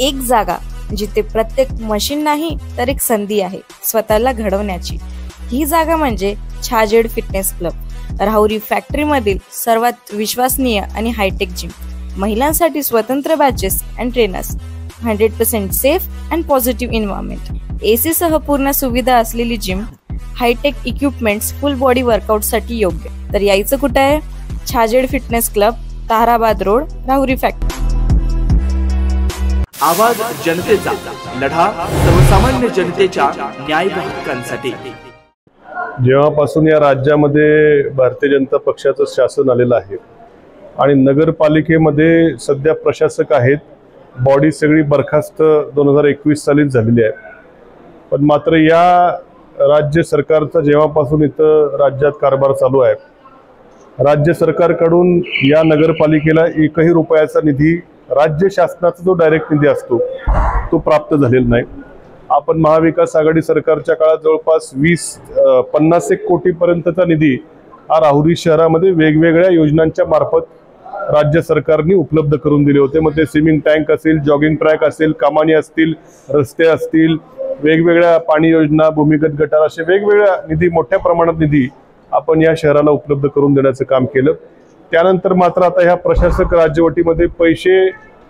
एक जागा जिथे प्रत्येक मशीन नाही तर एक संधी आहे स्वतःला घडवण्याची। ही जागा म्हणजे Chhajed fitness club, Rahuri factory मधील सर्वात विश्वसनीय आणि हायटेक जिम। महिलांसाठी स्वतंत्र batches and trainers, 100% safe and positive environment, AC सह पूर्ण सुविधा असलेली gym, hi tech equipments, full body workout साठी योग्य। तर यायचं कुठे आहे? Chhajed fitness club, Tarabad road, Rahuri factory. आवाज जनतेचा, लढा सर्वसामान्य जनतेच्या न्याय व हक्कांसाठी। जेव्हापासून या राज्यामध्ये भारतीय जनता पक्षाचं शासन आलेलं आहे आणि नगरपालिकेमध्ये सध्या प्रशासक आहेत, बॉडी सगळी बरखास्त 2021 सालीच झालेली आहे। पण मात्र या राज्य सरकारचा जेव्हापासून इथं राज्यात कारभार चालू आहे, राज्य सरकारकडून या नगरपालिकेला एकही रुपयाचा निधी, राज्य शासनाचा जो डायरेक्ट निधी असतो तो प्राप्त झालेला नाही। आपण महाविकास आघाडी सरकारच्या काळात जवळपास 50 कोटीपर्यंतचा निधी हा राहुरी शहरामध्ये वेगवेगळ्या योजनांच्या मार्फत राज्य सरकारने उपलब्ध करून दिले होते। मग ते स्विमिंग टँक असेल, जॉगिंग ट्रॅक असेल, कमानी असतील, रस्ते असतील, वेगवेगळ्या पाणी योजना, भूमिगत गटार, असे वेगवेगळ्या निधी, मोठ्या प्रमाणात निधी आपण या शहराला उपलब्ध करून देण्याचं काम केलं। त्यानंतर मात्र आता ह्या प्रशासक राजवटीमध्ये पैसे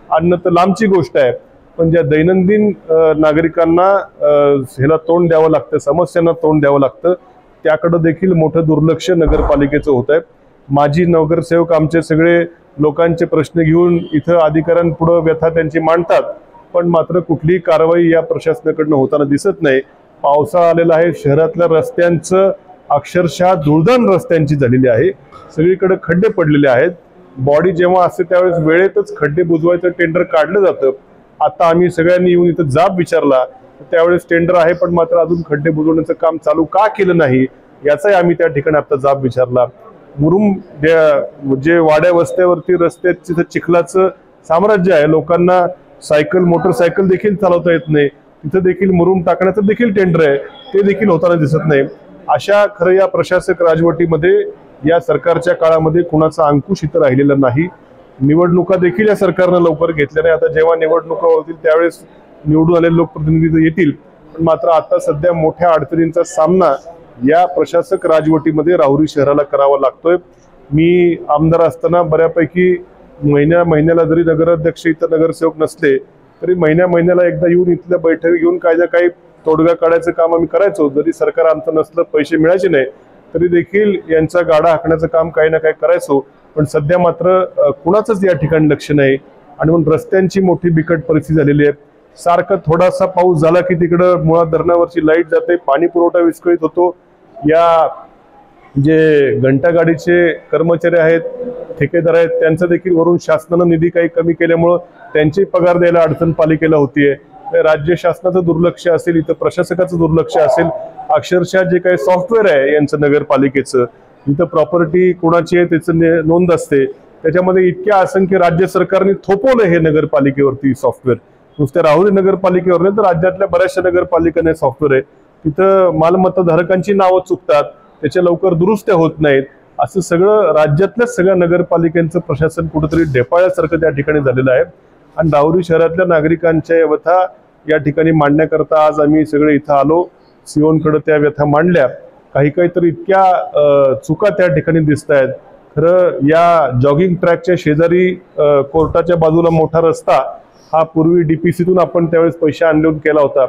आणणं तर लांबची गोष्ट आहे, पण ज्या दैनंदिन नागरिकांना ह्याला तोंड द्यावं लागतं, समस्यांना तोंड द्यावं लागतं, त्याकडे देखील मोठं दुर्लक्ष नगरपालिकेचं होत आहे। माजी नगरसेवक आमचे सगळे लोकांचे प्रश्न घेऊन इथं अधिकाऱ्यांपुढे व्यथा त्यांची मांडतात, पण मात्र कुठलीही कारवाई या प्रशासनाकडनं होताना दिसत नाही। पावसाळा आलेला आहे, शहरातल्या रस्त्यांचं अक्षरशः धुळदाण रस्त्यांची झालेली आहे, सगळीकडे खड्डे पडलेले आहेत। बॉडी जेव्हा असते त्यावेळेस वेळेतच खड्डे बुजवायचं टेंडर काढलं जातं। आता आम्ही सगळ्यांनी येऊन इथं जाब विचारला, त्यावेळेस टेंडर आहे पण मात्र अजून खड्डे बुजवण्याचं काम चालू का केलं नाही याचाही आम्ही त्या ठिकाणी आता जाब विचारला। मुरुम जे वाड्या वस्त्यावरती रस्त्यात तिथं चिखलाचं साम्राज्य आहे, लोकांना सायकल, मोटरसायकल देखील चालवता येत नाही, तिथं देखील मुरुम टाकण्याचं देखील टेंडर आहे, ते देखील होताना दिसत नाही। अशा खरं या प्रशासक राजवटीमध्ये या सरकारच्या काळामध्ये कुणाचा अंकुश इथं राहिलेला नाही। निवडणुका देखील या सरकारनं लवकर घेतल्या नाही। आता जेव्हा निवडणुका होतील त्यावेळेस निवडून आलेले लोकप्रतिनिधी येतील, पण मात्र आता सध्या मोठ्या अडचणींचा सामना या प्रशासक राजवटीमध्ये राहुरी शहराला करावा लागतोय। मी आमदार असताना बऱ्यापैकी महिन्याला जरी नगराध्यक्ष इथं नगरसेवक नसले तरी महिन्याला एकदा येऊन इथल्या बैठकी घेऊन काही तोडगा काढायचं काम आम्ही करायचो। जरी सरकार आमचं नसलं, पैसे मिळायचे नाही तरी देखील यांचा गाडा हाकण्याचं काम काही ना काही करायचो। पण सध्या मात्र कुणाचंच या ठिकाणी लक्ष नाही आणि म्हणून रस्त्यांची मोठी बिकट परिस्थिती झालेली आहे। सारखं थोडासा पाऊस झाला की तिकडं मुळा धरणावरची लाईट जाते, पाणी पुरवठा विस्कळीत होतो। या जे घंटागाडीचे कर्मचारी आहेत, ठेकेदार आहेत, त्यांचं देखील वरून शासनानं निधी काही कमी केल्यामुळं त्यांचे पगार द्यायला अडचण पालिकेला होतीये। राज्य शासनाचं दुर्लक्ष असेल, इथं प्रशासकाचं दुर्लक्ष असेल, अक्षरशः जे काही सॉफ्टवेअर आहे यांचं नगरपालिकेचं, इथं प्रॉपर्टी कोणाची आहे त्याचं नोंद असते, त्याच्यामध्ये इतक्या असंख्य राज्य सरकारने थोपवलं हे नगरपालिकेवरती सॉफ्टवेअर। नुसत्या राहुरी नगरपालिकेवर नाही तर राज्यातल्या बऱ्याचशा नगरपालिकांना सॉफ्टवेअर आहे, तिथं मालमत्ता धारकांची नावं चुकतात, त्याच्या लवकर दुरुस्त्या होत नाहीत। असं सगळं राज्यातल्या सगळ्या नगरपालिकांचं प्रशासन कुठेतरी ढेपाळ्यासारखं त्या ठिकाणी झालेलं आहे। आणि राहुरी शहरातल्या नागरिकांच्या व्यथा या ठिकाणी मांडण्याकरता आज आम्ही सगळे इथं आलो, सीओंकडे त्या व्यथा मांडल्या। काही तर इतक्या चुका त्या ठिकाणी दिसत आहेत। खरं या जॉगिंग ट्रॅकच्या शेजारी कोर्टाच्या बाजूला मोठा रस्ता हा पूर्वी डीपीसीतून आपण त्यावेळेस पैसे आणून केला होता,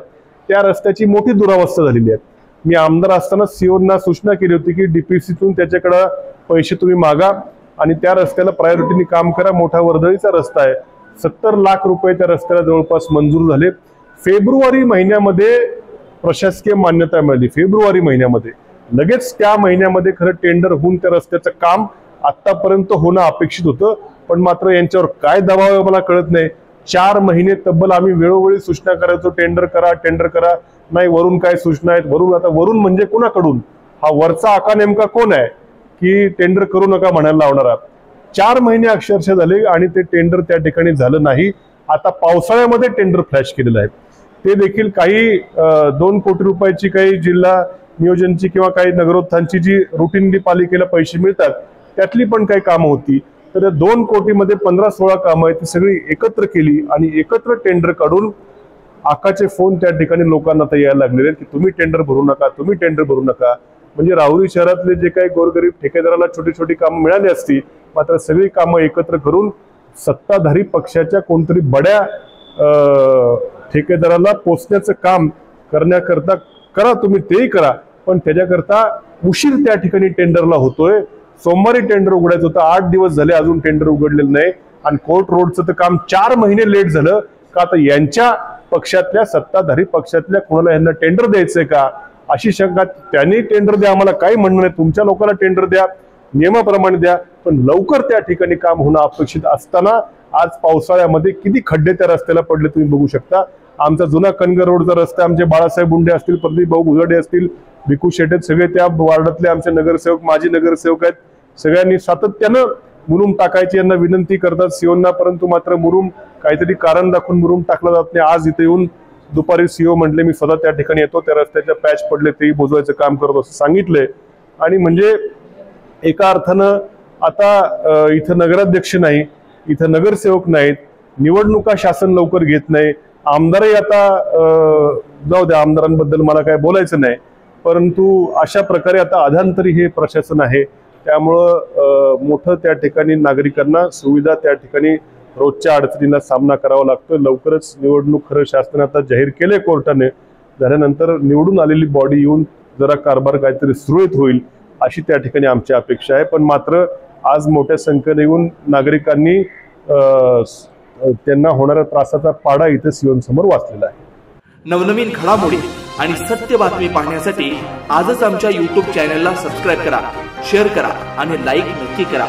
त्या रस्त्याची मोठी दुरावस्था झालेली आहे। मी आमदार असताना सीओंना सूचना केली होती की डीपीसीतून त्याच्याकडे पैसे तुम्ही मागा आणि त्या रस्त्याला प्रायोरिटीने काम करा। मोठा वर्दळीचा रस्ता आहे, 70 लाख रुपये त्या रस्त्याला जवळपास मंजूर झाले। फेब्रुवारी महिन्यामध्ये प्रशासकीय मान्यता मिळाली, फेब्रुवारी महिन्यामध्ये, लगेच त्या महिन्यामध्ये खरं टेंडर होऊन त्या रस्त्याचं काम आतापर्यंत होणं अपेक्षित होतं, पण मात्र यांच्यावर काय दबाव आहे मला कळत नाही। 4 महिने तब्बल आम्ही वेळोवेळी सूचना करायचो, टेंडर करा, नाही वरून काय सूचना आहेत, वरून म्हणजे कोणाकडून, हा वरचा आका नेमका कोण आहे की टेंडर करू नका म्हणायला लावणारा। 4 महिने अक्षरशः झाले आणि ते टेंडर त्या ठिकाणी झालं नाही। आता पावसाळ्यामध्ये टेंडर फ्लॅश केलेलं आहे, ते देखील काही 2 कोटी रुपयाची काही जिल्हा नियोजनची किंवा काही नगरोत्थानची जी रुटीनली पालिकेला पैसे मिळतात त्यातली पण काही कामं होती, तर 2 कोटीमध्ये 15-16 कामं आहेत ती सगळी एकत्र केली आणि एकत्र टेंडर काढून आकाचे फोन त्या ठिकाणी लोकांना आता यायला लागलेले आहेत की तुम्ही टेंडर भरू नका, तुम्ही टेंडर भरू नका. म्हणजे राहुरी शहरातले जे काही गोरगरीब ठेकेदाराला छोटी छोटी कामं मिळाली असती, मात्र सगळी कामं एकत्र करून सत्ताधारी पक्षाच्या कोणतरी बड्या ठेकेदाराला पोचण्याचं काम करण्याकरता करा, तुम्ही तेही करा, पण त्याच्याकरता उशीर त्या ठिकाणी टेंडरला होतोय. सोमवारी टेंडर उघडायचं होतं, 8 दिवस झाले अजून टेंडर उघडलेलं नाही आणि कोर्ट रोडचं तर काम 4 महिने लेट झालं का. आता यांच्या पक्षातल्या सत्ताधारी पक्षातल्या कोणाला यांना टेंडर द्यायचंय का अशी शंका. त्यांनी टेंडर द्या, आम्हाला काही म्हणणं नाही, तुमच्या लोकांना टेंडर द्या, नियमाप्रमाणे द्या, पण लवकर त्या ठिकाणी काम होणं अपेक्षित असताना आज पावसाळ्यामध्ये किती खड्डे त्या रस्त्याला पडले तुम्ही बघू शकता. आमचा जुना कनगर रोडचा रस्ता, आमचे बाळासाहेब बुंडे असतील, प्रदीप भाऊ भुजडे असतील, भिकू शेटे, सगळे त्या वार्डातले आमचे नगरसेवक, माजी नगरसेवक आहेत, सगळ्यांनी सातत्यानं मुरुम टाकायची यांना विनंती करतात सीओना, परंतु मात्र मुरुम काहीतरी कारण दाखवून मुरुम टाकला जात नाही. आज इथे येऊन दुपारी सीओ म्हटले मी स्वतः त्या ठिकाणी येतो, त्या रस्त्याच्या पॅच पडले तेही बुजवायचं काम करतो असं सांगितलंय. आणि म्हणजे एका अर्थानं आता इथं नगराध्यक्ष नाही, इथं नगरसेवक नाहीत, निवडणुका शासन लवकर घेत नाही, आमदारही आता जाऊ द्या, आमदारांबद्दल मला काय बोलायचं नाही, परंतु अशा प्रकारे आता अधांतरी हे प्रशासन आहे. त्यामुळं मोठं त्या ठिकाणी नागरिकांना सुविधा त्या ठिकाणी रोजच्या अडचणींना सामना करावा लागतो. लवकरच निवडणूक खरं शासनाने आता जाहीर केले कोर्टाने, झाल्यानंतर निवडून आलेली बॉडी येऊन जरा कारभार काहीतरी सुरळीत होईल अशी त्या ठिकाणी आमची अपेक्षा आहे. पण मात्र आज मोठ्या संख्येने येऊन नागरिकांनी त्यांना होणाऱ्या त्रासाचा पाडा इथे सीओंसमोर वाचलेला आहे. नवनवीन घडामोडी आणि सत्य बातमी पाहण्यासाठी आजच आमच्या YouTube चॅनलला सबस्क्राईब करा, शेअर करा आणि लाईक नक्की करा.